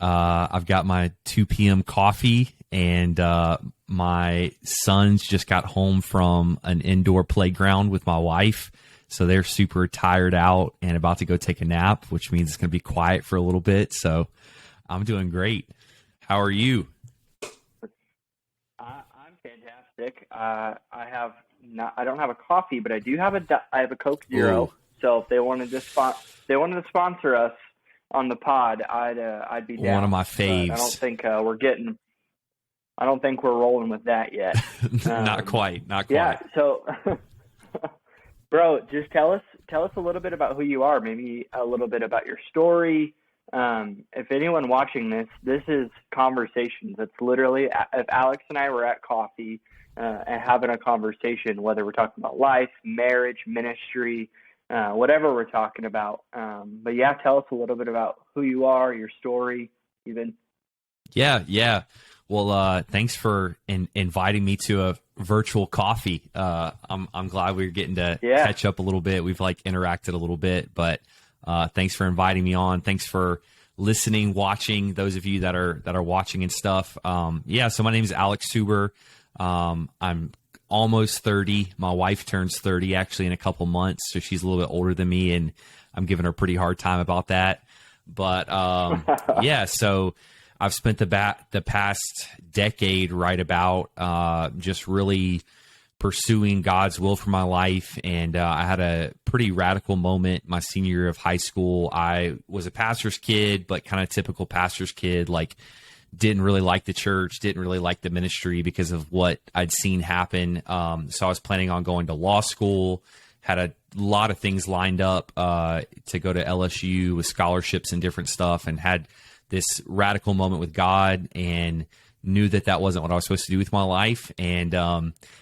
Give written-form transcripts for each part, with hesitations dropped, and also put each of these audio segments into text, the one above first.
I've got my 2 p.m. coffee, and my sons just got home from an indoor playground with my wife. So they're super tired out and about to go take a nap, which means it's going to be quiet for a little bit. So I'm doing great. How are you? I'm fantastic. I don't have a coffee, but I have a Coke Zero. Ooh. So if they wanted to sponsor us on the pod, I'd be down. One of my But faves. I don't think we're rolling with that yet. Not quite. Yeah. So, bro, just tell us a little bit about who you are. Maybe a little bit about your story. If anyone watching this is conversations. It's literally if Alex and I were at coffee and having a conversation, whether we're talking about life, marriage, ministry, whatever we're talking about. But yeah, tell us a little bit about who you are, your story, even. Yeah. Well, thanks for inviting me to a virtual coffee. I'm glad we're getting to catch up a little bit. We've interacted a little bit, but thanks for inviting me on. Thanks for listening, watching. Those of you that are watching and stuff. So my name is Alex Suber. I'm almost 30. My wife turns 30 actually in a couple months, so she's a little bit older than me, and I'm giving her a pretty hard time about that. But so I've spent the past decade right about just really pursuing God's will for my life. And I had a pretty radical moment my senior year of high school. I was a pastor's kid, but kind of typical pastor's kid, didn't really like the church, didn't really like the ministry because of what I'd seen happen. So I was planning on going to law school, had a lot of things lined up to go to LSU with scholarships and different stuff, and had this radical moment with God and knew that wasn't what I was supposed to do with my life, and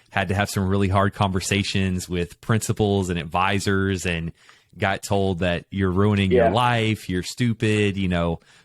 had to have some really hard conversations with principals and advisors, and got told that you're ruining your life, you're stupid,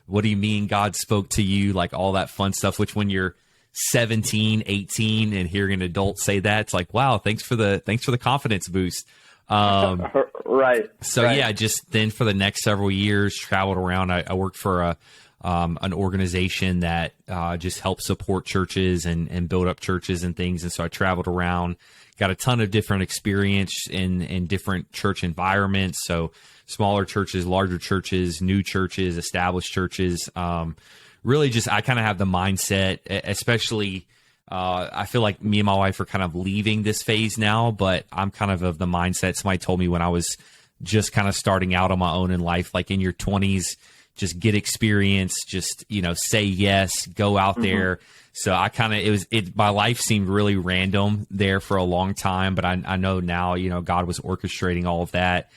what do you mean God spoke to you, all that fun stuff, which when you're 17, 18 and hearing an adult say that, it's like, wow, thanks for the confidence boost. Right. So just then for the next several years, traveled around. I worked for an organization that just helps support churches and build up churches and things. And so I traveled around, got a ton of different experience in different church environments. So smaller churches, larger churches, new churches, established churches. Really just, I kind of have the mindset, especially I feel like me and my wife are kind of leaving this phase now, but I'm kind of the mindset. Somebody told me when I was just kind of starting out on my own in life, in your 20s, just get experience, just, say yes, go out there. So I kind of, my life seemed really random there for a long time, but I know now, God was orchestrating all of that.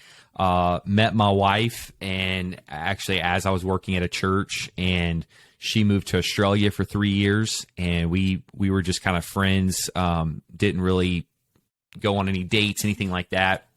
Met my wife, and actually as I was working at a church, and she moved to Australia for 3 years, and we were just kind of friends, didn't really go on any dates, anything like that.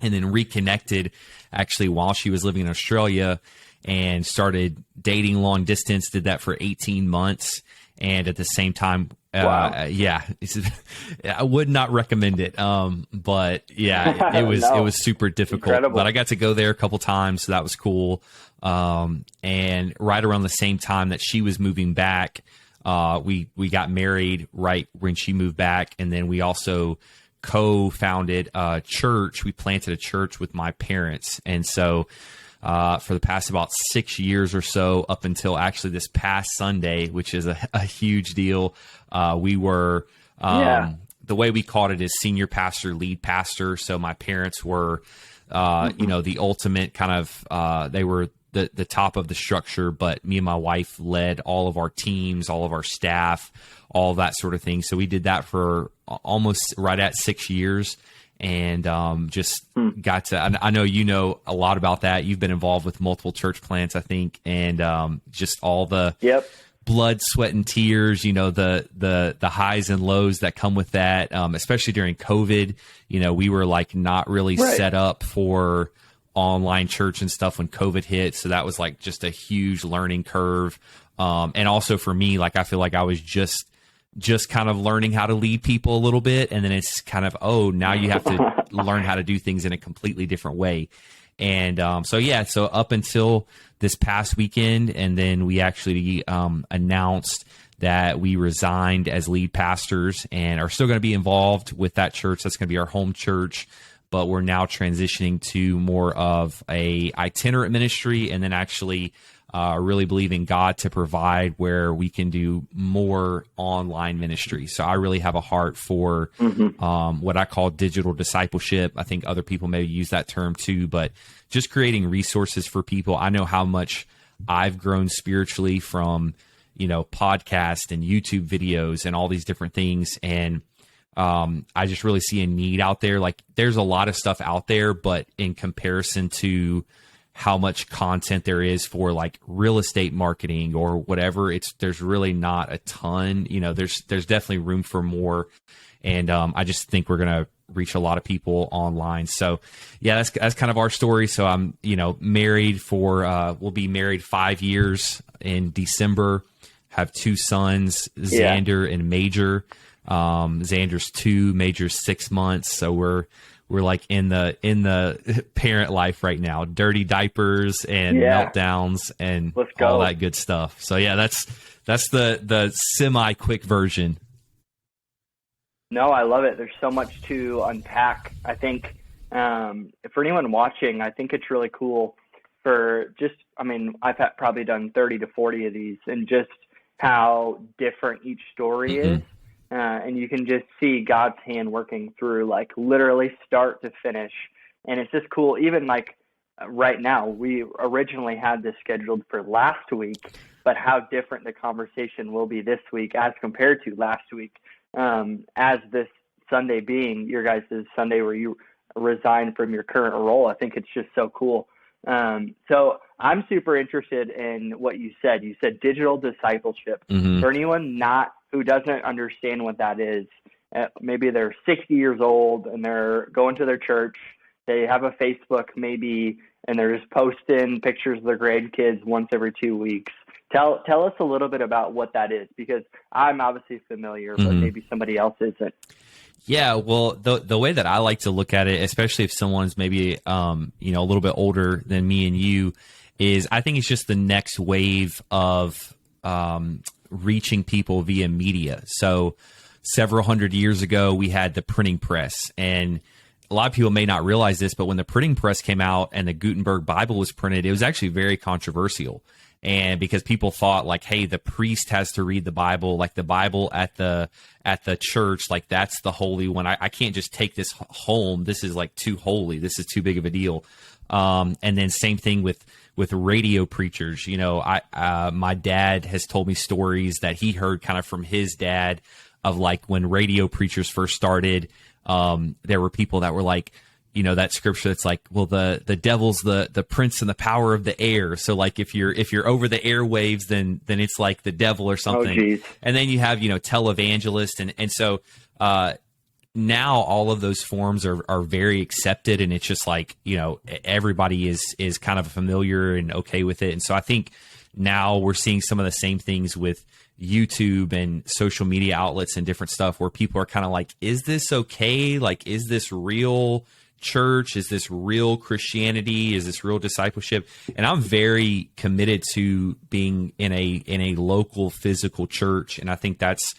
And then reconnected actually while she was living in Australia, and started dating long distance, did that for 18 months. And at the same time, wow. I would not recommend it. But yeah, it was super difficult. Incredible. But I got to go there a couple times, so that was cool. And right around the same time that she was moving back, we got married right when she moved back. And then we also co-founded a church. We planted a church with my parents. And so for the past about 6 years or so, up until actually this past Sunday, which is a huge deal, we were the way we called it is senior pastor, lead pastor. So my parents were the ultimate kind of they were the top of the structure, but me and my wife led all of our teams, all of our staff, all of that sort of thing. So we did that for almost right at 6 years, and just got to, I know you know a lot about that. You've been involved with multiple church plants, I think, and just all the blood, sweat, and tears, the highs and lows that come with that, especially during COVID. We were not really set up for online church and stuff when COVID hit. So that was just a huge learning curve. And also for me, I feel like I was just kind of learning how to lead people a little bit. And then it's kind of, now you have to learn how to do things in a completely different way. And so up until this past weekend, and then we actually announced that we resigned as lead pastors and are still going to be involved with that church. That's going to be our home church, but we're now transitioning to more of a itinerant ministry, and then actually really believing God to provide where we can do more online ministry. So I really have a heart for what I call digital discipleship. I think other people may use that term too, but just creating resources for people. I know how much I've grown spiritually from, podcast and YouTube videos and all these different things. And I just really see a need out there. Like, there's a lot of stuff out there, but in comparison to how much content there is for like real estate marketing or whatever, there's really not a ton. There's definitely room for more. And I just think we're going to reach a lot of people online. So yeah, that's kind of our story. So I'm, married we'll be married 5 years in December, have 2 sons, Xander and Major. Xander's 2, Major's 6 months. So we're like in the parent life right now, dirty diapers and meltdowns and all that good stuff. So yeah, that's the semi quick version. No, I love it. There's so much to unpack. I think for anyone watching, I think it's really cool I've probably done 30 to 40 of these, and just how different each story is. And you can just see God's hand working through, like, literally start to finish. And it's just cool. Even like right now, we originally had this scheduled for last week, but how different the conversation will be this week as compared to last week. As this Sunday being your guys' Sunday where you resign from your current role, I think it's just so cool. So I'm super interested in what you said. You said digital discipleship. For anyone who doesn't understand what that is, maybe they're 60 years old and they're going to their church. They have a Facebook maybe, and they're just posting pictures of their grandkids once every 2 weeks. Tell us a little bit about what that is, because I'm obviously familiar, but maybe somebody else isn't. Yeah, well, the way that I like to look at it, especially if someone's maybe a little bit older than me and you, is I think it's just the next wave of reaching people via media. So several hundred years ago, we had the printing press, and a lot of people may not realize this, but when the printing press came out and the Gutenberg Bible was printed, it was actually very controversial. And because people thought, like, hey, the priest has to read the Bible, like the Bible at the church, like that's the holy one. I can't just take this home. This is like too holy. This is too big of a deal. And then same thing with radio preachers. My dad has told me stories that he heard kind of from his dad of, like, when radio preachers first started, there were people that were like, that scripture that's like, well, the devil's the prince and the power of the air. So like if you're over the airwaves, then it's like the devil or something. And then you have, televangelist. And so now all of those forms are very accepted, and it's just like, everybody is kind of familiar and okay with it. And so I think now we're seeing some of the same things with YouTube and social media outlets and different stuff where people are kind of like, is this okay? Like, is this real church? Is this real Christianity? Is this real discipleship? And I'm very committed to being in a local physical church, and I think that's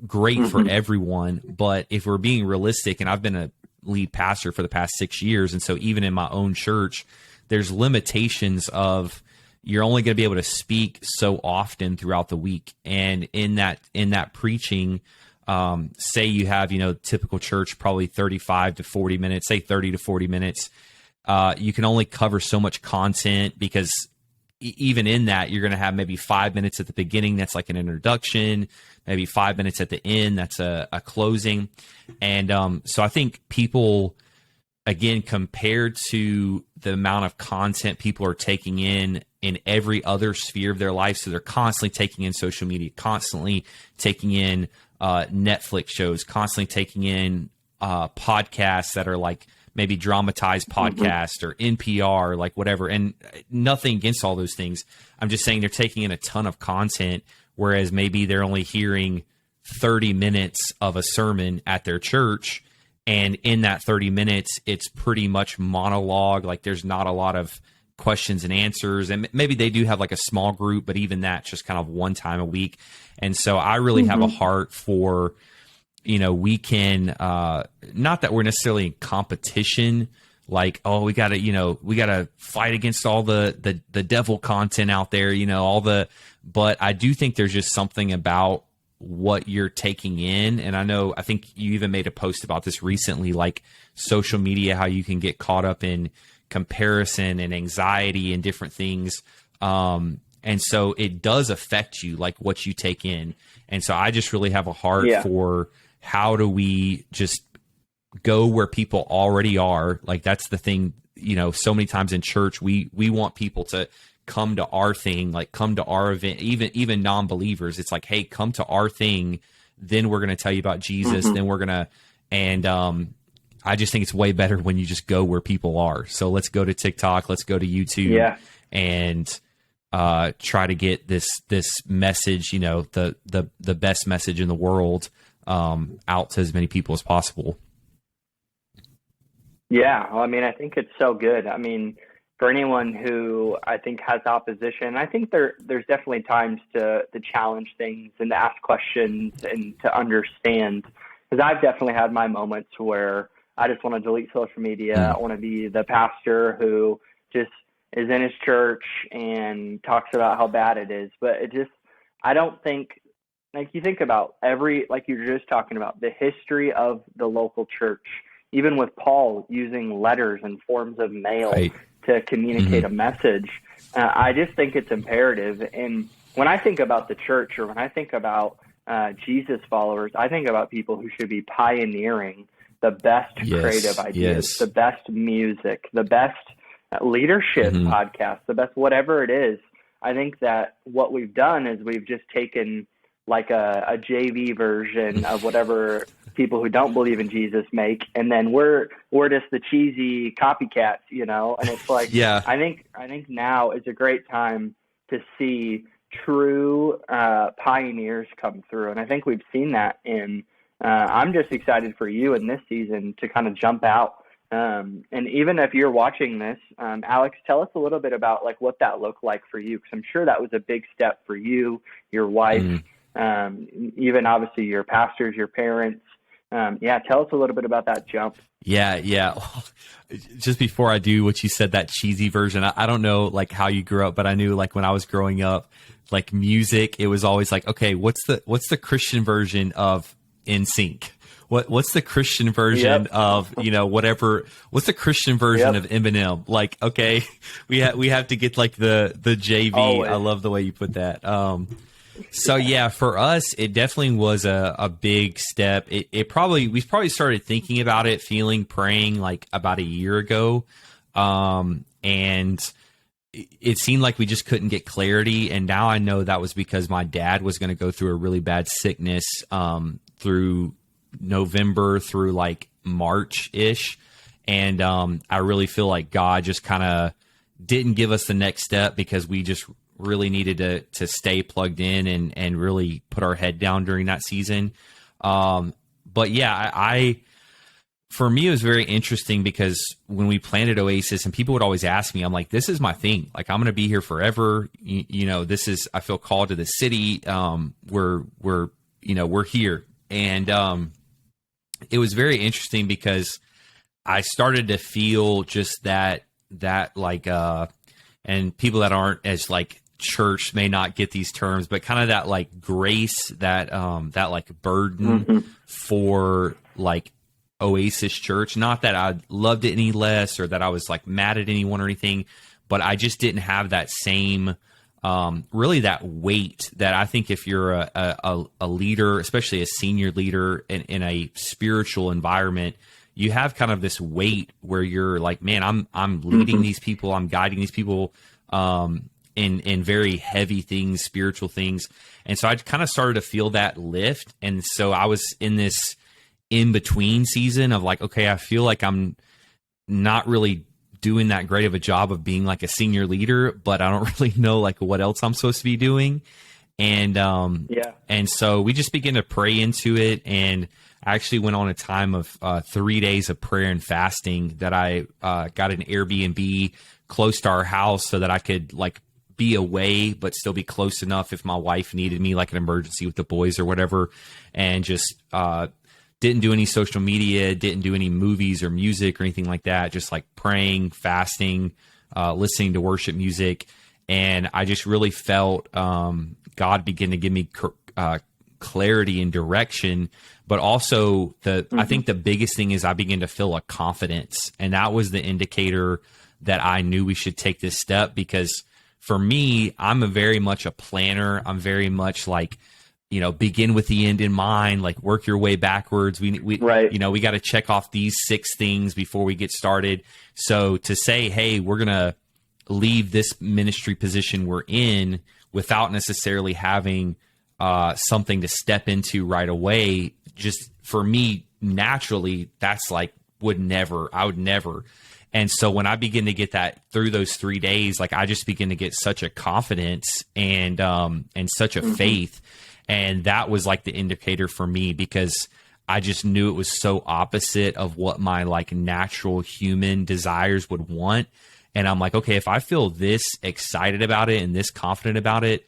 great for everyone. But if we're being realistic, and I've been a lead pastor for the past 6 years, and so even in my own church, there's limitations of you're only going to be able to speak so often throughout the week, and in that preaching, say you have, typical church, probably 35 to 40 minutes, say 30 to 40 minutes. You can only cover so much content, because even in that, you're going to have maybe 5 minutes at the beginning. That's like an introduction, maybe 5 minutes at the end. That's a closing. And so I think people, again, compared to the amount of content people are taking in every other sphere of their life. So they're constantly taking in social media, constantly taking in Netflix shows, constantly taking in podcasts that are like maybe dramatized podcasts or NPR, like whatever. And nothing against all those things. I'm just saying they're taking in a ton of content, whereas maybe they're only hearing 30 minutes of a sermon at their church. And in that 30 minutes, it's pretty much monologue. Like there's not a lot of questions and answers. And maybe they do have like a small group, but even that's just kind of one time a week. And so I really have a heart for, we can, not that we're necessarily in competition, like, oh, we gotta fight against all the devil content out there, but I do think there's just something about what you're taking in. And I think you even made a post about this recently, like social media, how you can get caught up in comparison and anxiety and different things. And so it does affect you, like what you take in. And so I just really have a heart for how do we just go where people already are. Like that's the thing, so many times in church, we want people to come to our thing, like come to our event, even non-believers. It's like, hey, come to our thing. Then we're going to tell you about Jesus. Then we're going to, and I just think it's way better when you just go where people are. So let's go to TikTok, let's go to YouTube and try to get this message, the best message in the world out to as many people as possible. Yeah. Well, I think it's so good. For anyone who I think has opposition, I think there's definitely times to challenge things and to ask questions and to understand, because I've definitely had my moments where I just want to delete social media. I want to be the pastor who just is in his church and talks about how bad it is. But I don't think, like you think about like you were just talking about, the history of the local church, even with Paul using letters and forms of mail to communicate a message. I just think it's imperative. And when I think about the church, or when I think about Jesus followers, I think about people who should be pioneering the best creative ideas, the best music, the best leadership podcast, the best whatever it is. I think that what we've done is we've just taken like a JV version of whatever people who don't believe in Jesus make, and then we're just the cheesy copycats, and it's like, I think now is a great time to see true pioneers come through. And I think we've seen that I'm just excited for you in this season to kind of jump out. And even if you're watching this, Alex, tell us a little bit about like what that looked like for you, because I'm sure that was a big step for you, your wife, even obviously your pastors, your parents. Tell us a little bit about that jump. Yeah. Just before I do what you said, that cheesy version, I don't know like how you grew up, but I knew like when I was growing up, like music, it was always like, okay, what's the Christian version of NSYNC? What's the Christian version of, whatever, what's the Christian version of Eminem? Like, okay, we have to get like the JV. Always. I love the way you put that. So yeah, for us, it definitely was a big step. We probably started thinking about it, praying like about a year ago. And it seemed like we just couldn't get clarity. And now I know that was because my dad was going to go through a really bad sickness, through November through like March-ish. And, I really feel like God just kind of didn't give us the next step because we just really needed to stay plugged in and really put our head down during that season. But yeah, for me, it was very interesting because when we planted Oasis and people would always ask me, I'm like, this is my thing. Like, I'm going to be here forever. I feel called to the city. We're here. And, it was very interesting because I started to feel just that like, and people that aren't as like church may not get these terms, but kind of that like grace, that like burden for like Oasis Church. Not that I loved it any less or that I was like mad at anyone or anything, but I just didn't have that same, really that weight that I think if you're a leader, especially a senior leader in a spiritual environment, you have kind of this weight where you're like, man, I'm leading these people, I'm guiding these people, in very heavy things, spiritual things. And so I kind of started to feel that lift. And so I was in this in-between season of like, okay, I feel like I'm not really doing that great of a job of being like a senior leader, but I don't really know like what else I'm supposed to be doing. And, and so we just began to pray into it. And I actually went on a time of 3 days of prayer and fasting that I got an Airbnb close to our house so that I could like be away, but still be close enough if my wife needed me, like an emergency with the boys or whatever, and just didn't do any social media, didn't do any movies or music or anything like that. Just like praying, fasting, listening to worship music. And I just really felt God begin to give me clarity and direction. But also I think the biggest thing is I began to feel a confidence. And that was the indicator that I knew we should take this step, because for me, I'm very much a planner. I'm very much like, begin with the end in mind, like work your way backwards. We right. We got to check off these 6 things before we get started. So to say, hey, we're going to leave this ministry position we're in without necessarily having something to step into right away, just for me, naturally, that's like, I would never. And so when I begin to get that through those 3 days, like I just begin to get such a confidence and such a faith. And that was like the indicator for me, because I just knew it was so opposite of what my like natural human desires would want. And I'm like, okay, if I feel this excited about it and this confident about it,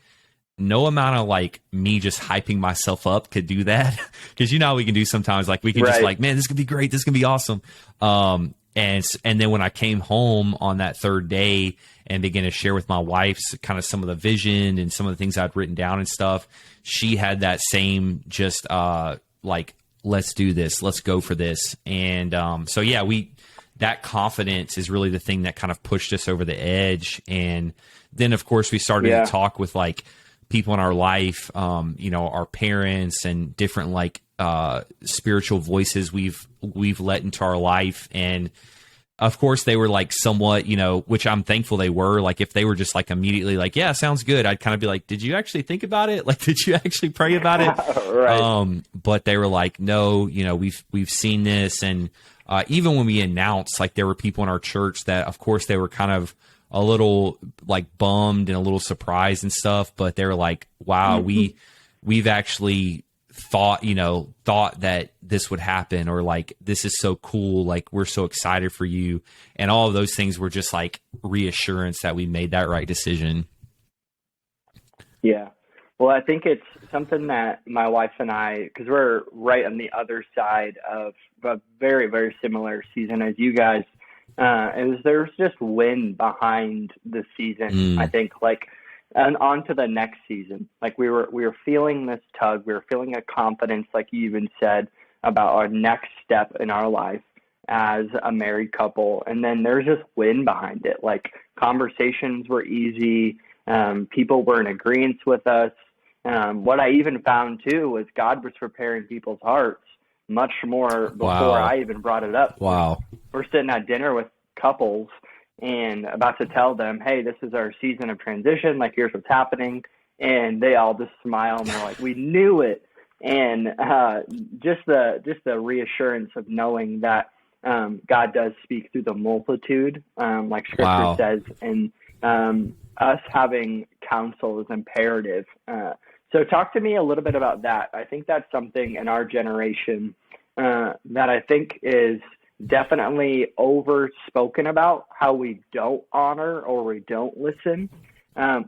no amount of like me just hyping myself up could do that. Because you know how we can do sometimes, like we can just like, man, this could be great. This could be awesome. And then when I came home on that 3rd day and began to share with my wife kind of some of the vision and some of the things I'd written down and stuff, she had that same just like, let's do this, let's go for this. And so yeah, that confidence is really the thing that kind of pushed us over the edge. And then of course we started to talk with like people in our life, our parents and different like spiritual voices we've let into our life. And of course they were like somewhat, which I'm thankful they were. Like if they were just like immediately like, yeah, sounds good, I'd kind of be like, did you actually think about it? Like, did you actually pray about it? Right. But they were like, no, we've seen this. And even when we announced, like there were people in our church that of course they were kind of a little like bummed and a little surprised and stuff, but they were like, wow, we've actually thought that this would happen, or like, this is so cool. Like, we're so excited for you. And all of those things were just like reassurance that we made that right decision. Yeah. Well, I think it's something that my wife and I, because we're right on the other side of a very, very similar season as you guys, there's just wind behind the season. I think like, and on to the next season. Like we were feeling this tug. We were feeling a confidence, like you even said, about our next step in our life as a married couple. And then there's just wind behind it. Like conversations were easy. People were in agreement with us. What I even found too was God was preparing people's hearts much more before I even brought it up. Wow. We're sitting at dinner with couples and about to tell them, hey, this is our season of transition. Like, here's what's happening. And they all just smile and they're like, we knew it. And just the reassurance of knowing that God does speak through the multitude, like Scripture says, and us having counsel is imperative. So talk to me a little bit about that. I think that's something in our generation that I think is definitely over-spoken about, how we don't honor or we don't listen,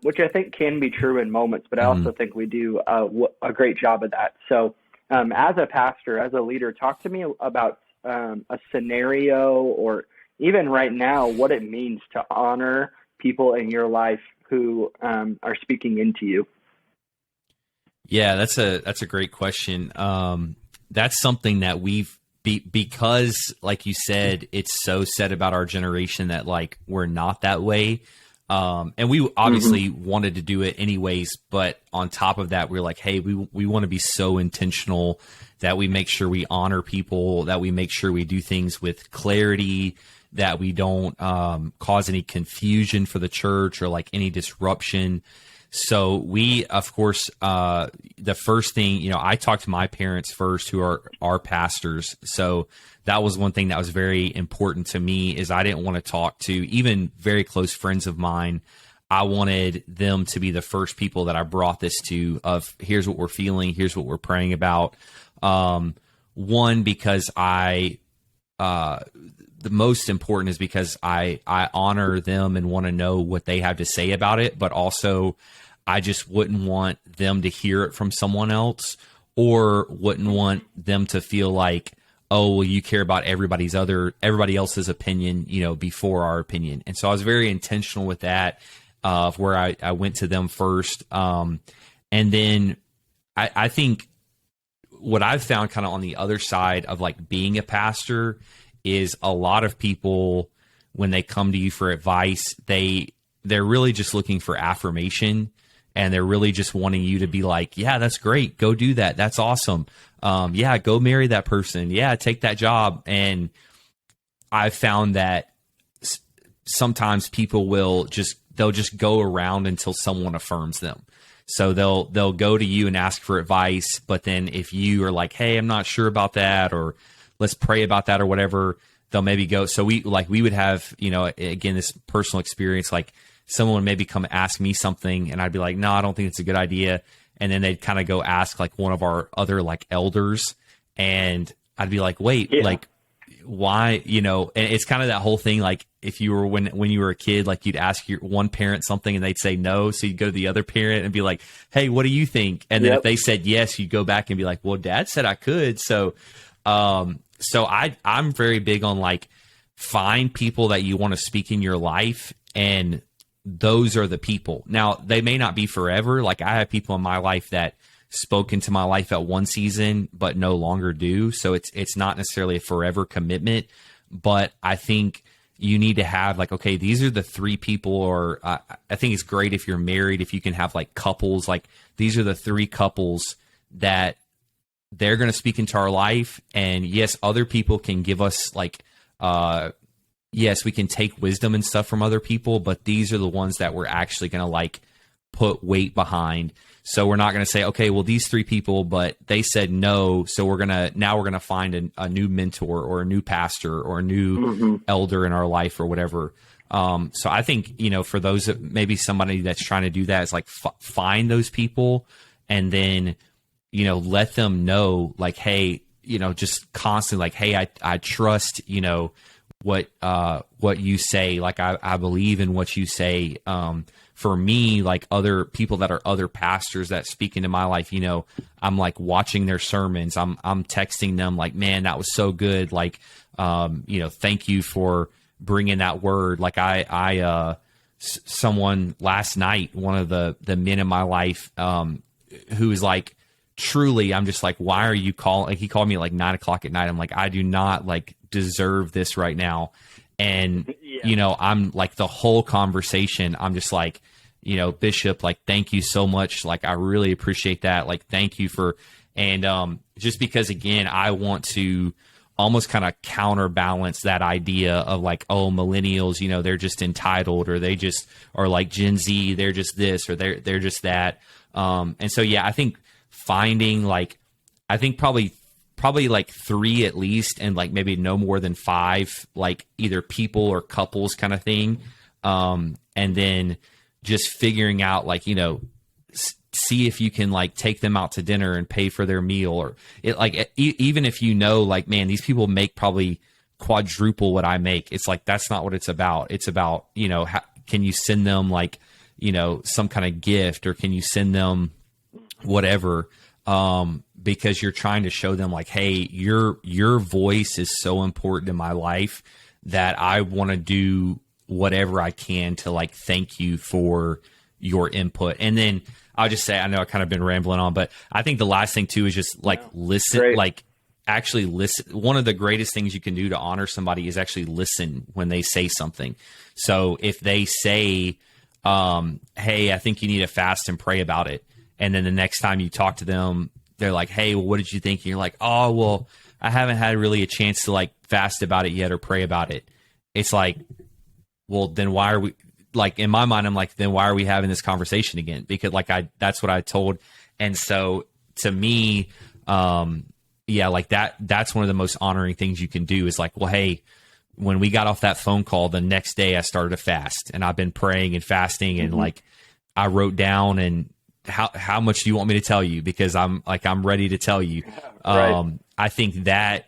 which I think can be true in moments, but I also think we do a great job of that. So as a pastor, as a leader, talk to me about a scenario, or even right now, what it means to honor people in your life who are speaking into you. Yeah, that's a great question. That's something that because like you said, it's so said about our generation that like we're not that way. And we obviously wanted to do it anyways, but on top of that, we're like, hey, we want to be so intentional that we make sure we honor people, that we make sure we do things with clarity, that we don't cause any confusion for the church or like any disruption. So we, of course, the first thing, I talked to my parents first, who are our pastors. So that was one thing that was very important to me, is I didn't want to talk to even very close friends of mine. I wanted them to be the first people that I brought this to, of here's what we're feeling, here's what we're praying about. one, because the most important is because I honor them and want to know what they have to say about it, but also I just wouldn't want them to hear it from someone else, or wouldn't want them to feel like, oh, well, you care about everybody else's opinion, before our opinion. And so I was very intentional with that, of where I went to them first. And then I think what I've found kind of on the other side of like being a pastor is a lot of people, when they come to you for advice, they're really just looking for affirmation, and they're really just wanting you to be like, yeah, that's great. Go do that. That's awesome. Yeah, go marry that person. Yeah, take that job. And I've found that sometimes people they'll just go around until someone affirms them. So they'll go to you and ask for advice, but then if you are like, hey, I'm not sure about that, or let's pray about that or whatever, they'll maybe go. So we would have, again, this personal experience, like someone would maybe come ask me something and I'd be like, no, I don't think it's a good idea. And then they'd kind of go ask like one of our other like elders, and I'd be like, wait, like why, and it's kind of that whole thing. Like if you were, when you were a kid, like you'd ask your one parent something and they'd say no. So you'd go to the other parent and be like, hey, what do you think? And then if they said yes, you'd go back and be like, well, Dad said I could. So I'm very big on like, find people that you want to speak in your life, and those are the people. Now, they may not be forever. Like I have people in my life that spoke into my life at one season, but no longer do. So it's not necessarily a forever commitment, but I think you need to have like, okay, these are the three people, or I think it's great if you're married, if you can have like couples, like these are the three couples that they're going to speak into our life. And yes, other people can give us like, yes, we can take wisdom and stuff from other people, but these are the ones that we're actually going to like put weight behind. So we're not going to say, okay, well, these three people, but they said no. So we're going to find a new mentor or a new pastor or a new elder in our life or whatever. So I think, for those that maybe somebody that's trying to do that is like, find those people, and then, let them know like, hey, just constantly like, hey, I trust, what you say. Like, I believe in what you say. For me, like other people that are other pastors that speak into my life, I'm like watching their sermons. I'm texting them like, man, that was so good. Like, thank you for bringing that word. Like someone last night, one of the men in my life, who is like, truly, I'm just like, why are you calling? Like, he called me at like 9:00 at night. I'm like, I do not like deserve this right now. And, I'm like the whole conversation, I'm just like, Bishop, like, thank you so much. Like, I really appreciate that. Like, thank you for, and just because, again, I want to almost kind of counterbalance that idea of like, oh, millennials, they're just entitled, or they just are like Gen Z, they're just this, or they're just that. And so, yeah, I think finding like, I think probably like three at least, and like maybe no more than five, like either people or couples kind of thing. And then just figuring out like, see if you can like take them out to dinner and pay for their meal, or it like, even if like, man, these people make probably quadruple what I make. It's like, that's not what it's about. It's about, how, can you send them like, some kind of gift, or can you send them whatever, because you're trying to show them like, hey, your voice is so important in my life that I want to do whatever I can to like thank you for your input. And then I'll just say, I know I kind of been rambling on, but I think the last thing too is just like listen, great. Like actually listen. One of the greatest things you can do to honor somebody is actually listen when they say something. So if they say, hey, I think you need to fast and pray about it, and then the next time you talk to them, they're like, hey, well, what did you think? And you're like, oh, well, I haven't had really a chance to like fast about it yet or pray about it. It's like, well, then why are we, like, in my mind, I'm like, then why are we having this conversation again? Because like, that's what I told. And so to me, yeah, like that's one of the most honoring things you can do is like, well, hey, when we got off that phone call, the next day I started a fast, and I've been praying and fasting, and like I wrote down, and how much do you want me to tell you? Because I'm ready to tell you. Right. I think that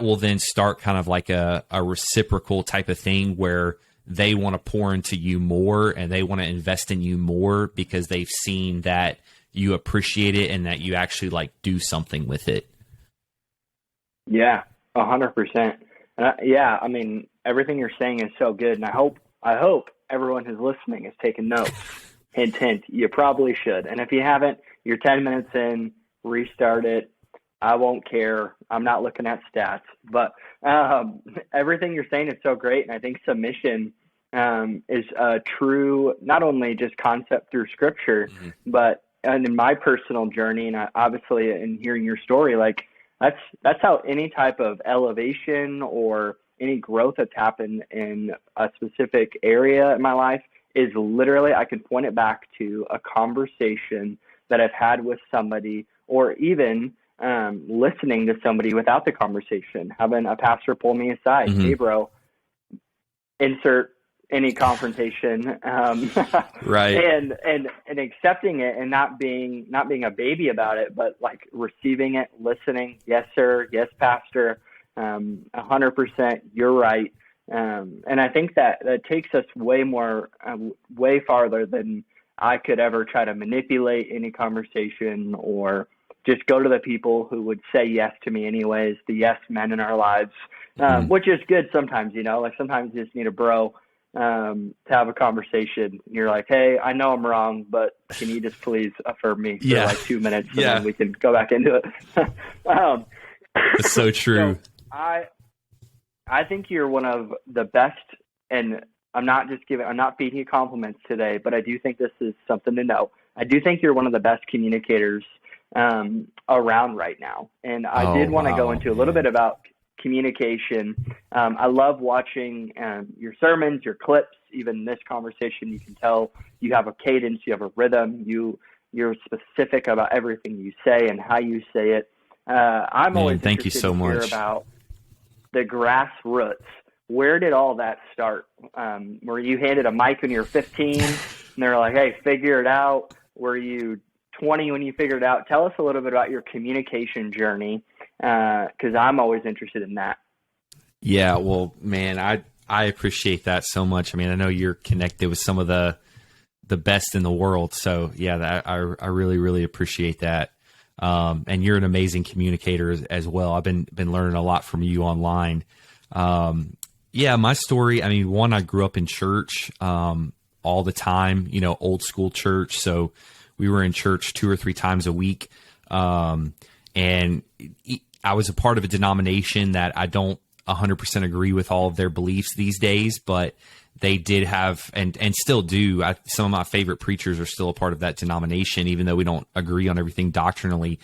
will then start kind of like a reciprocal type of thing where they want to pour into you more and they want to invest in you more because they've seen that you appreciate it and that you actually like do something with it. Yeah, 100%. Yeah, I mean, everything you're saying is so good, and I hope everyone who's listening is taking notes. Hint, hint. You probably should. And if you haven't, you're 10 minutes in. Restart it. I won't care. I'm not looking at stats, but everything you're saying is so great, and I think submission is a true, not only just concept through Scripture, but and in my personal journey, and obviously in hearing your story, like. That's how any type of elevation or any growth that's happened in a specific area in my life is literally, I can point it back to a conversation that I've had with somebody, or even listening to somebody without the conversation, having a pastor pull me aside. Hey, bro, insert any confrontation, right? And accepting it and not being a baby about it, but like receiving it, listening. Yes, sir. Yes, pastor. 100%. You're right. And I think that takes us way farther than I could ever try to manipulate any conversation or just go to the people who would say yes to me anyways, the yes men in our lives, which is good sometimes, like sometimes you just need a bro to have a conversation. You're like, hey, I know I'm wrong, but can you just please affirm me for like 2 minutes and then we can go back into it. It's so true. So I think you're one of the best, and I'm not feeding you compliments today, but I do think this is something to know. I do think you're one of the best communicators around right now. And I did want to go into a little bit about communication. I love watching your sermons, your clips, even this conversation. You can tell you have a cadence, you have a rhythm, you're specific about everything you say and how you say it. I'm always thank you so to hear much about the grassroots. Where did all that start? Were you handed a mic when you were 15 and they were like, hey, figure it out? Were you 20 when you figured it out? Tell us a little bit about your communication journey, because I'm always interested in that. Yeah, well, man, I appreciate that so much. I mean, I know you're connected with some of the best in the world. So yeah, I really, really appreciate that. And you're an amazing communicator as well. I've been learning a lot from you online. Yeah, my story, I mean, one, I grew up in church, all the time, old school church. So we were in church 2 or 3 times a week. And I was a part of a denomination that I don't 100% agree with all of their beliefs these days, but they did have and still do. Some of my favorite preachers are still a part of that denomination, even though we don't agree on everything doctrinally.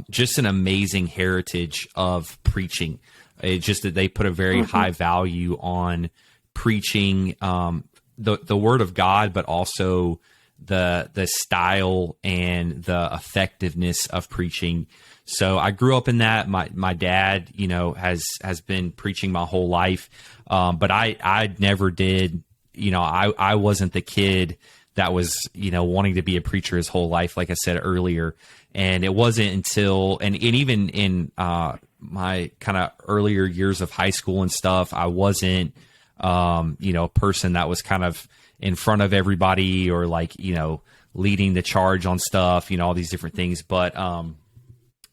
Just an amazing heritage of preaching. It's just that they put a very high value on preaching the word of God, but also the style and the effectiveness of preaching. So I grew up in that. My dad, has been preaching my whole life. But I never did, I wasn't the kid that was, wanting to be a preacher his whole life, like I said earlier. And it wasn't until, and even in my kind of earlier years of high school and stuff, I wasn't, a person that was kind of in front of everybody or like, leading the charge on stuff, all these different things. But,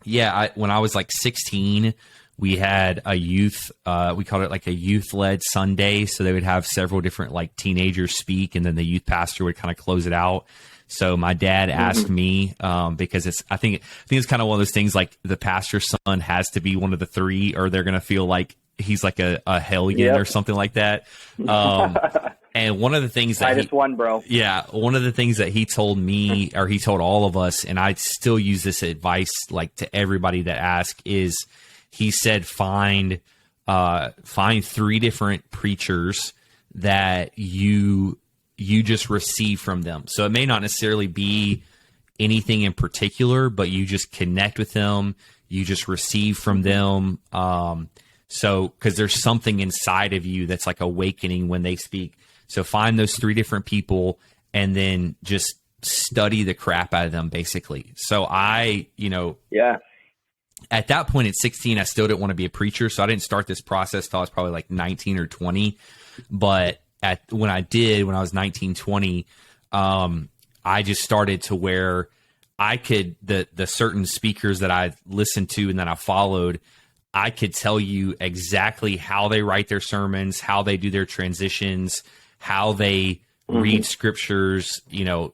when I was like 16, we had a youth, we called it like a youth-led Sunday. So they would have several different like teenagers speak, and then the youth pastor would kind of close it out. So my dad asked me, because I think it's kind of one of those things like the pastor's son has to be one of the 3, or they're going to feel like he's like a hellion or something like that. And one of the things that one, bro. Yeah, one of the things that he told me, or he told all of us, and I still use this advice like to everybody that asks, is he said find 3 different preachers that you just receive from them. So it may not necessarily be anything in particular, but you just connect with them, you just receive from them. So because there's something inside of you that's like awakening when they speak. So find those 3 different people and then just study the crap out of them, basically. So I at that point at 16, I still didn't want to be a preacher. So I didn't start this process till I was probably like 19 or 20. But when I was 19, 20, I just started to where I could, the certain speakers that I listened to and that I followed, I could tell you exactly how they write their sermons, how they do their transitions, how they read scriptures, you know,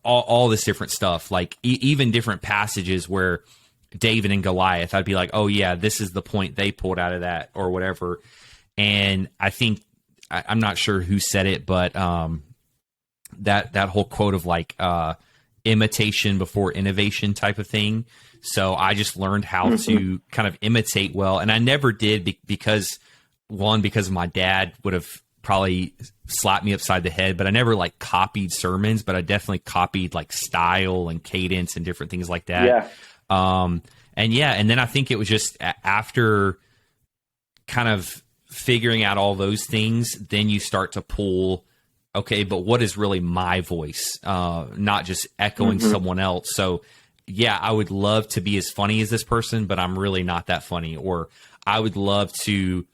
all this different stuff, like even different passages where David and Goliath, I'd be like, oh yeah, this is the point they pulled out of that or whatever. And I think, I'm not sure who said it, but that whole quote of like imitation before innovation type of thing. So I just learned how to kind of imitate well. And I never did because my dad would have probably slapped me upside the head, but I never like copied sermons, but I definitely copied like style and cadence and different things like that. Yeah. And then I think it was just after kind of figuring out all those things, then you start to pull, okay, but what is really my voice? Not just echoing someone else. So yeah, I would love to be as funny as this person, but I'm really not that funny. Or I would love to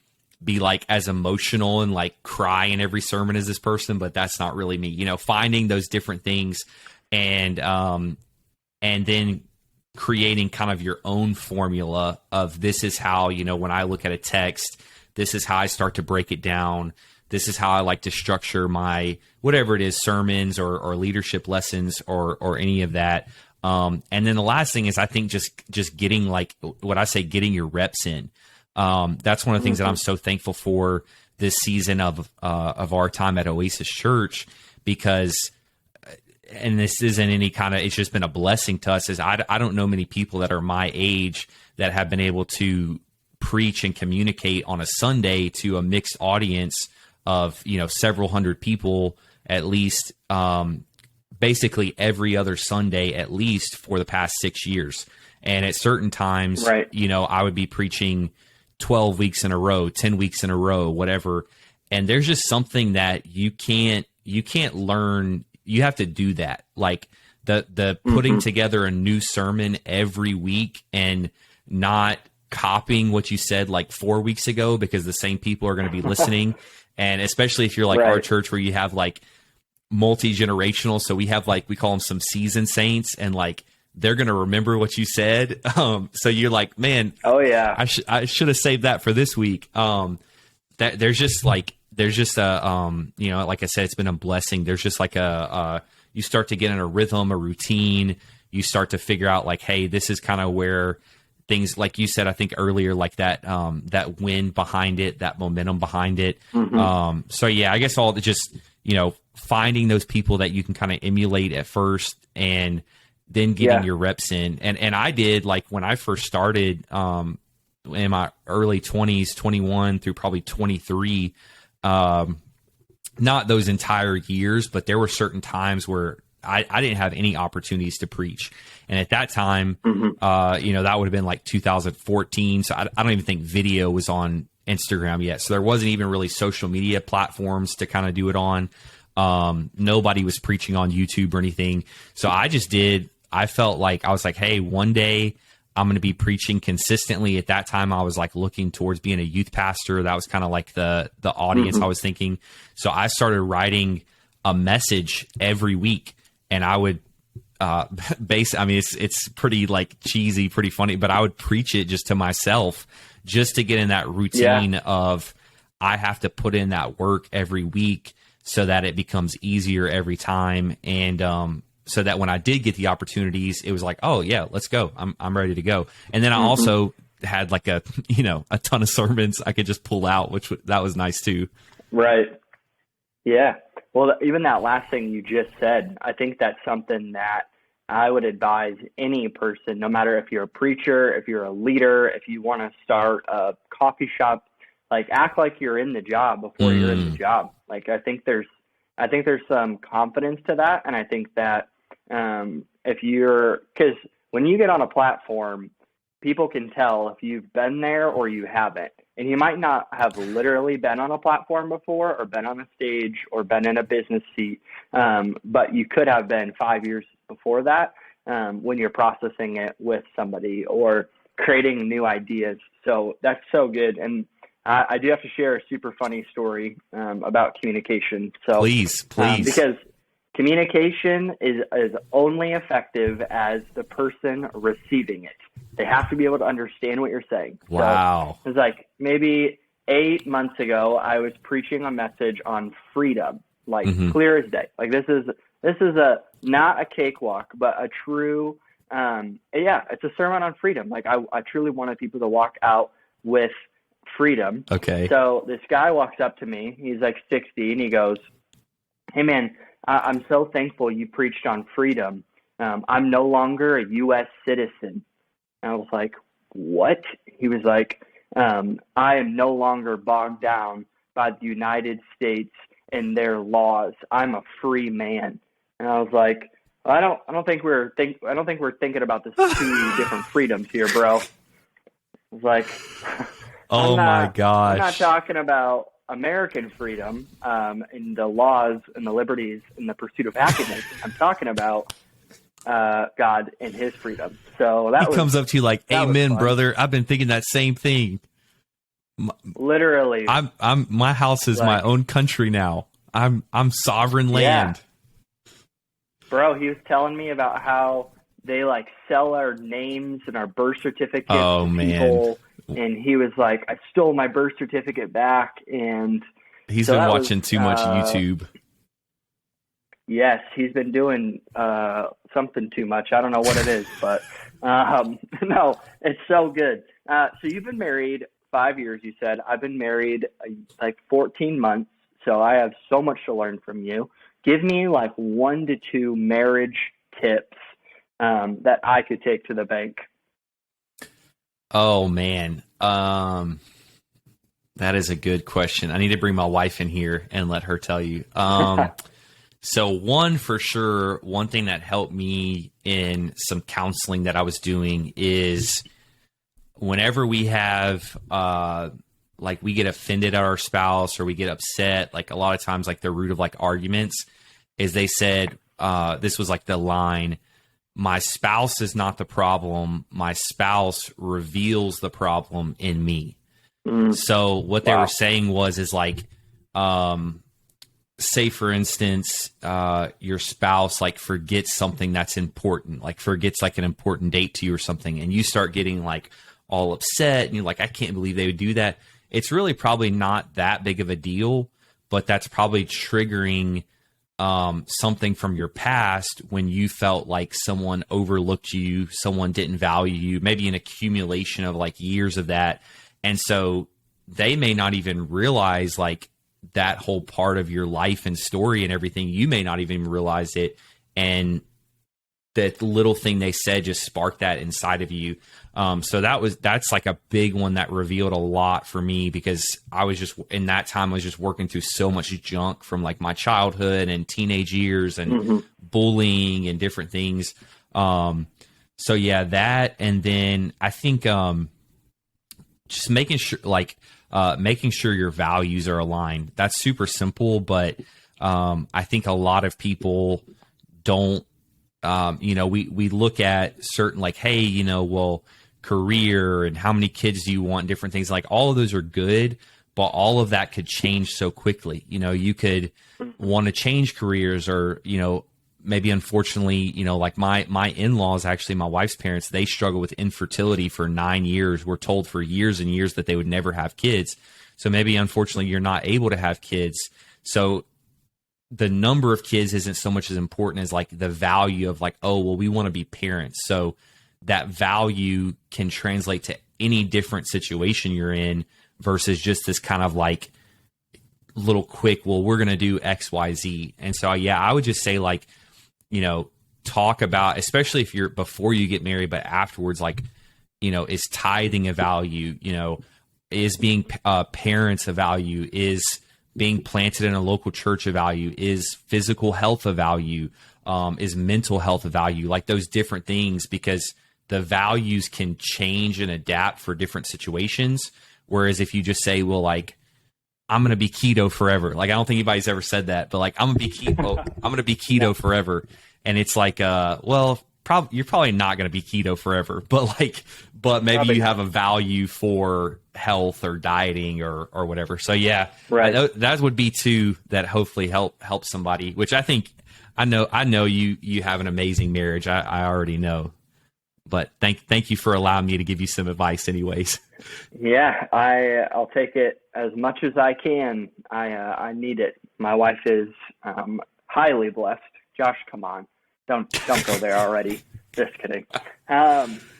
be like as emotional and like cry in every sermon as this person, but that's not really me. You know, finding those different things and then creating kind of your own formula of this is how, you know, when I look at a text, this is how I start to break it down. This is how I like to structure my, whatever it is, sermons or leadership lessons or any of that. And then the last thing is I think just getting like what I say, getting your reps in. That's one of the things that I'm so thankful for this season of our time at Oasis Church, because, and this isn't any kind of, it's just been a blessing to us, is I don't know many people that are my age that have been able to preach and communicate on a Sunday to a mixed audience of, you know, several hundred people at least, basically every other Sunday at least for the past 6 years. And at certain times, right, you know, I would be preaching 12 weeks in a row, 10 weeks in a row, whatever. And there's just something that you can't learn. You have to do that. Like the putting together a new sermon every week and not copying what you said like 4 weeks ago, because the same people are going to be listening. And especially if you're like our church where you have like multi-generational. So we have like, we call them some seasoned saints, and like, they're going to remember what you said. So you're like, man, oh yeah, I should have saved that for this week. That there's just a, you know, like I said, it's been a blessing. There's just like you start to get in a rhythm, a routine. You start to figure out like, hey, this is kind of where things, like you said, I think earlier, like that wind behind it, that momentum behind it. So yeah, I guess all the just, you know, finding those people that you can kind of emulate at first, and then getting your reps in. And I did, like when I first started in my early 20s, 21 through probably 23, not those entire years, but there were certain times where I didn't have any opportunities to preach. And at that time, you know, that would have been like 2014. So I don't even think video was on Instagram yet. So there wasn't even really social media platforms to kind of do it on. Nobody was preaching on YouTube or anything. So I felt like I was like, hey, one day I'm going to be preaching consistently. At that time, I was like looking towards being a youth pastor. That was kind of like the audience I was thinking. So I started writing a message every week, and I would I mean, it's pretty like cheesy, pretty funny, but I would preach it just to myself, just to get in that routine of I have to put in that work every week so that it becomes easier every time. And, so that when I did get the opportunities, it was like, oh yeah, let's go. I'm ready to go. And then I also had like a ton of sermons I could just pull out, that was nice too. Right. Yeah. Well, even that last thing you just said, I think that's something that I would advise any person, no matter if you're a preacher, if you're a leader, if you want to start a coffee shop, like act like you're in the job before you're in the job. Like, I think there's some confidence to that. And I think that, because when you get on a platform, people can tell if you've been there or you haven't. And you might not have literally been on a platform before, or been on a stage, or been in a business seat, but you could have been 5 years before that, when you're processing it with somebody, or creating new ideas. So that's so good. And I do have to share a super funny story about communication. So please. Because communication is only effective as the person receiving it. They have to be able to understand what you're saying. Wow. So it's like maybe 8 months ago, I was preaching a message on freedom, like clear as day. Like this is not a cakewalk, but a true, it's a sermon on freedom. Like I truly wanted people to walk out with freedom. Okay. So this guy walks up to me. He's like 60, and he goes, "Hey man, I'm so thankful you preached on freedom. I'm no longer a U.S. citizen." And I was like, "What?" He was like, "I am no longer bogged down by the United States and their laws. I'm a free man." And I was like, "I don't think we're thinking about this two different freedoms here, bro." I was like, "Oh my gosh! I'm not talking about American freedom and the laws and the liberties and the pursuit of happiness. I'm talking about God and His freedom." So he comes up to you like, "Amen, brother. I've been thinking that same thing." Literally, I'm my house is my own country now. I'm sovereign land. Bro, he was telling me about how they like sell our names and our birth certificates to people. And he was like, "I stole my birth certificate back." And he's been watching too much YouTube. Yes, he's been doing something too much. I don't know what it is, but no, it's so good. So you've been married 5 years, you said. I've been married like 14 months, so I have so much to learn from you. Give me like 1 to 2 marriage tips that I could take to the bank. Oh man, that is a good question. I need to bring my wife in here and let her tell you. So one thing that helped me in some counseling that I was doing is whenever we have like we get offended at our spouse or we get upset, like a lot of times like the root of like arguments is they said, this was like the line, "My spouse is not the problem. My spouse reveals the problem in me." So what they were saying is like, say for instance, your spouse like forgets something that's important, like forgets like an important date to you or something, and you start getting like all upset and you're like, "I can't believe they would do that." It's really probably not that big of a deal, but that's probably triggering something from your past when you felt like someone overlooked you, someone didn't value you, maybe an accumulation of like years of that. And so they may not even realize like that whole part of your life and story and everything. You may not even realize it. And that little thing they said just sparked that inside of you. So that's like a big one that revealed a lot for me, because I was just in that time, I was just working through so much junk from like my childhood and teenage years and bullying and different things. So yeah, that, and then I think, just making sure your values are aligned. That's super simple, but, I think a lot of people don't, we look at certain like, hey, career and how many kids do you want, different things, like all of those are good, but all of that could change so quickly. You could want to change careers, or, maybe unfortunately, like my in-laws, actually my wife's parents, they struggle with infertility for 9 years. We're told for years and years that they would never have kids. So maybe unfortunately you're not able to have kids. So the number of kids isn't so much as important as like the value of like, oh, well, we want to be parents. So that value can translate to any different situation you're in versus just this kind of like little quick, well, we're going to do X, Y, Z. And so, yeah, I would just say like, talk about, especially if you're before you get married, but afterwards, like, is tithing a value, is being parents a value, is being planted in a local church a value, is physical health a value, is mental health a value, like those different things, because the values can change and adapt for different situations. Whereas if you just say, well, like, I'm going to be keto forever. Like, I don't think anybody's ever said that, but like, I'm going to be keto forever. And it's like, well, you're probably not going to be keto forever, but maybe you have a value for health or dieting or whatever. So yeah, right. That would be two that hopefully help somebody, which I think, I know you have an amazing marriage. I already know, but thank you for allowing me to give you some advice anyways. Yeah, I'll take it as much as I can. I need it. My wife is highly blessed. Josh, come on. Don't go there already. Just kidding.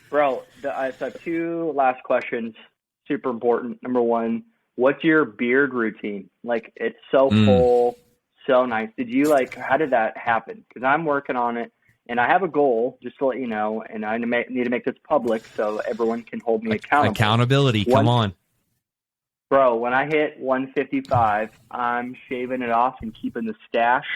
Bro, I have two last questions. Super important. Number one, what's your beard routine? Like, it's so full, so nice. How did that happen? Because I'm working on it, and I have a goal, just to let you know, and I need to make this public so everyone can hold me accountable. Accountability, come on. Bro, when I hit 155, I'm shaving it off and keeping the stash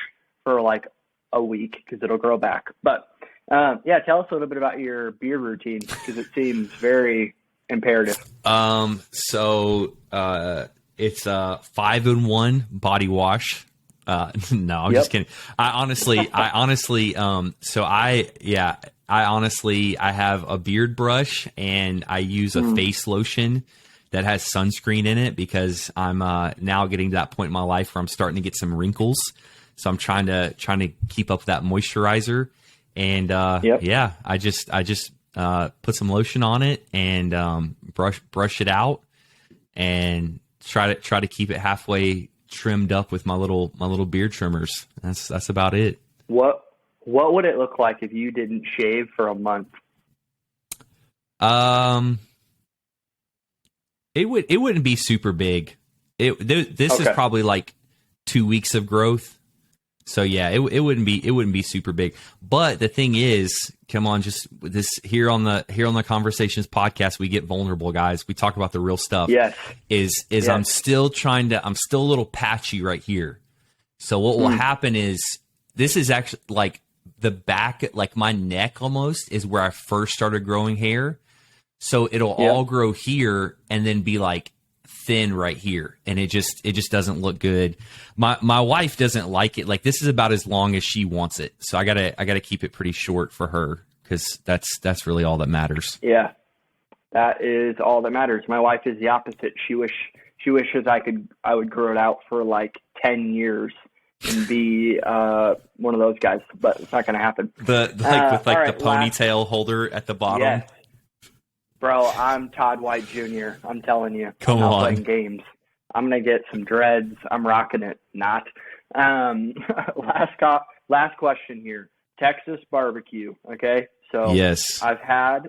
for like a week because it'll grow back. But yeah, tell us a little bit about your beard routine because it seems very imperative. So it's a 5-in-1 body wash. No, I'm just kidding. I honestly, I have a beard brush and I use a face lotion that has sunscreen in it because I'm now getting to that point in my life where I'm starting to get some wrinkles. So I'm trying to keep up that moisturizer, and I just put some lotion on it and brush it out, and try to keep it halfway trimmed up with my little beard trimmers. That's about it. What would it look like if you didn't shave for a month? It wouldn't be super big. This is probably like 2 weeks of growth. So yeah, it wouldn't be super big. But the thing is, come on, just this here on the Conversations podcast, we get vulnerable, guys. We talk about the real stuff. Yes. Yes. I'm still a little patchy right here. So what will happen is, this is actually like the back, like my neck almost is where I first started growing hair. So it'll all grow here and then be like thin right here, and it just doesn't look good. My wife doesn't like it. Like, this is about as long as she wants it, so I gotta keep it pretty short for her because that's really all that matters. Yeah, that is all that matters. My wife is the opposite. She wishes I would grow it out for like 10 years and be one of those guys, but it's not gonna happen. The ponytail holder at the bottom. Yes. Bro, I'm Todd White Jr. I'm telling you. Come I'm on. playing games. I'm going to get some dreads. I'm rocking it. Not. Last question here. Texas barbecue. Okay. So yes, I've had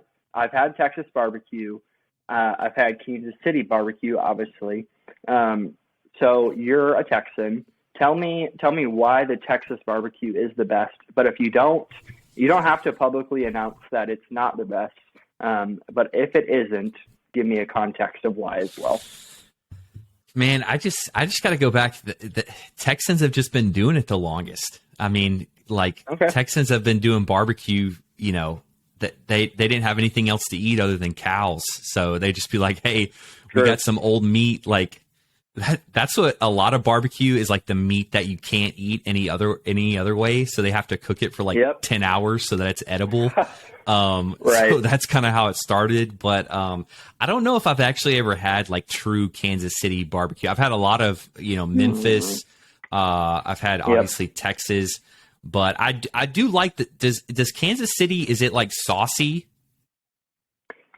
Texas barbecue. I've had Kansas City barbecue, obviously. So you're a Texan. Tell me why the Texas barbecue is the best. But if you don't have to publicly announce that it's not the best. But if it isn't, give me a context of why as well. Man, I just got to go back to the Texans have just been doing it the longest. I mean, Texans have been doing barbecue, that they didn't have anything else to eat other than cows. So they just be like, hey, we got some old meat. Like that's what a lot of barbecue is, like the meat that you can't eat any other way. So they have to cook it for 10 hours so that it's edible. Right. So that's kind of how it started. But I don't know if I've actually ever had like true Kansas City barbecue. I've had a lot of, Memphis. I've had obviously Texas, but I do like that. Does Kansas City, is it like saucy?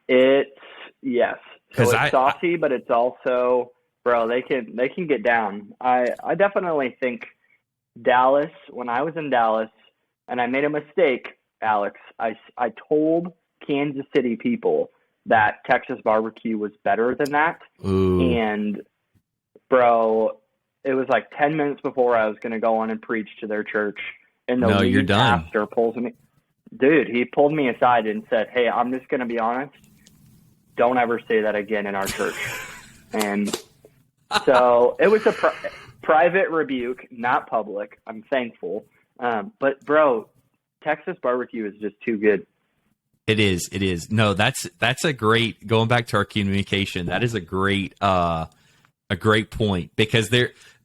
Yes. So it's saucy, but it's also, bro, they can get down. I definitely think Dallas, when I was in Dallas and I made a mistake, Alex, I told Kansas City people that Texas barbecue was better than that. Ooh. And bro, it was like 10 minutes before I was going to go on and preach to their church. And the lead pastor pulls me. Dude, he pulled me aside and said, hey, I'm just going to be honest. Don't ever say that again in our church. And so it was a private rebuke, not public. I'm thankful. But bro, Texas barbecue is just too good. It is. No, that's a great, going back to our communication, that is a great point, because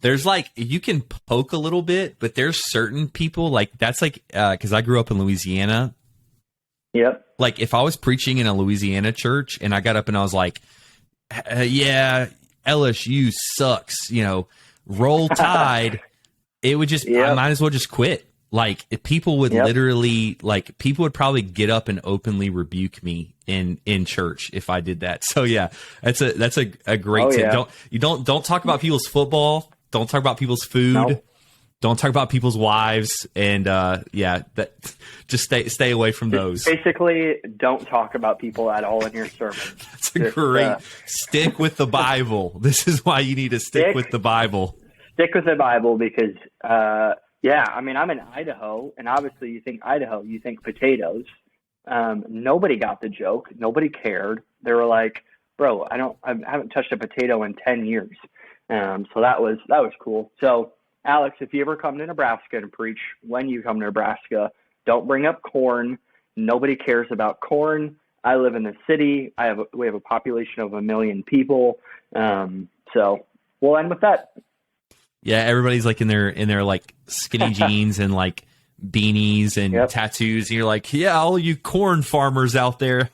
there's like, you can poke a little bit, but there's certain people like, that's like, cause I grew up in Louisiana, Yep. Like if I was preaching in a Louisiana church and I got up and I was like, yeah, LSU sucks, roll tide, it would just, I might as well just quit. Like if people would literally, like people would probably get up and openly rebuke me in church if I did that. So yeah, that's a great tip. Don't talk about people's football. Don't talk about people's food. Nope. Don't talk about people's wives, and just stay away from those. Basically, don't talk about people at all in your sermon. That's a great. Stick with the Bible. This is why you need to stick with the Bible. Stick with the Bible because, I mean, I'm in Idaho, and obviously, you think Idaho, you think potatoes. Nobody got the joke. Nobody cared. They were like, "Bro, I haven't touched a potato in 10 years." So that was cool. So. Alex, if you ever come to Nebraska and preach, when you come to Nebraska, don't bring up corn. Nobody cares about corn. I live in the city. We have a population of 1 million people. So we'll end with that. Yeah, everybody's like in their like skinny jeans and like beanies and tattoos. And you're like, yeah, all you corn farmers out there.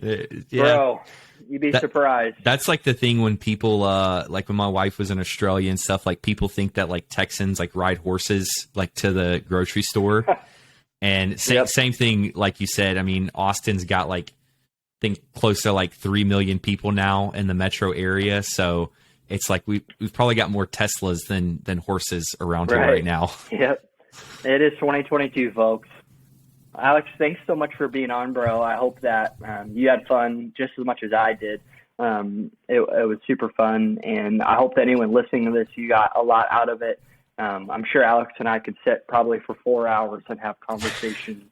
Yeah. Bro. You'd be surprised. That's like the thing when people, like when my wife was in Australia and stuff, like people think that like Texans like ride horses like to the grocery store. And same thing, like you said, I mean, Austin's got like, I think close to like 3 million people now in the metro area. So it's like we've probably got more Teslas than horses around here right now. Yep. It is 2022, folks. Alex, thanks so much for being on, bro. I hope that you had fun just as much as I did. It was super fun, and I hope that anyone listening to this, you got a lot out of it. I'm sure Alex and I could sit probably for 4 hours and have conversations,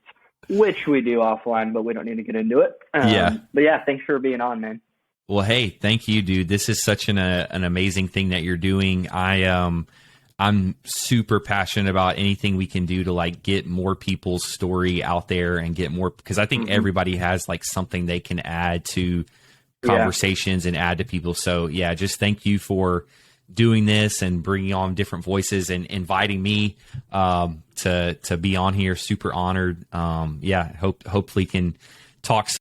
which we do offline, but we don't need to get into it. But yeah, thanks for being on, man. Well, hey, thank you, dude. This is such an amazing thing that you're doing. I'm super passionate about anything we can do to like get more people's story out there and get more, because I think everybody has like something they can add to conversations and add to people. So yeah, just thank you for doing this and bringing on different voices and inviting me to be on here. Super honored. Hopefully can talk